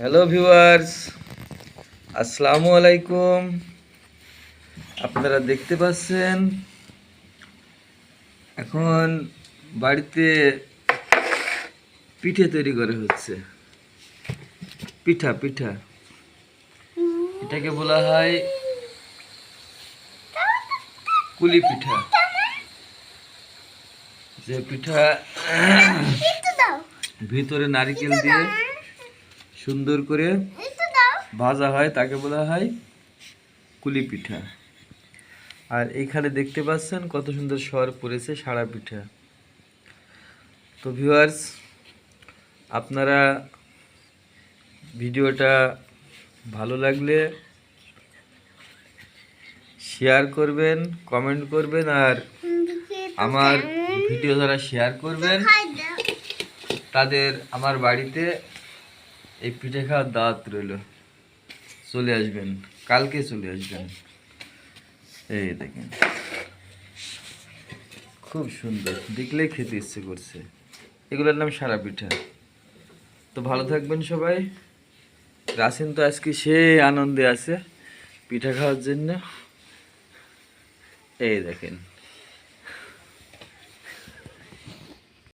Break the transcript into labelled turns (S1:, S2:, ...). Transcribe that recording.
S1: Hello viewers, আসসালামু আলাইকুম। আপনারা দেখতে পাচ্ছেন এখন বাড়িতে পিঠে তৈরি করা হচ্ছে। পিঠা পিঠা এটাকে বলা হয় কুলি পিঠা। যে পিঠা ভিতরে নারকেল দিয়ে সুন্দর করে ভাজা হয় তাকে বলা হয় কুলি পিঠা। আর এইখানে দেখতে পাচ্ছেন কত সুন্দর স্বর পড়েছে সাড়া পিঠা। তো ভিউয়ার্স, আপনারা ভিডিওটা ভালো লাগলে শেয়ার করবেন, কমেন্ট করবেন, আর আমার ভিডিও যারা শেয়ার করবেন তাদের আমার বাড়িতে এই পিঠে খাওয়ার দাওয়াত রইল। চলে আসবেন, কালকে চলে আসবেন। এই দেখেন খুব সুন্দর, দেখলেই খেতে ইচ্ছে করছে। এগুলোর নাম সারা পিঠা। তো ভালো থাকবেন সবাই। রাসিন তো আজকে সে আনন্দে আছে পিঠা খাওয়ার জন্য। এই দেখেন।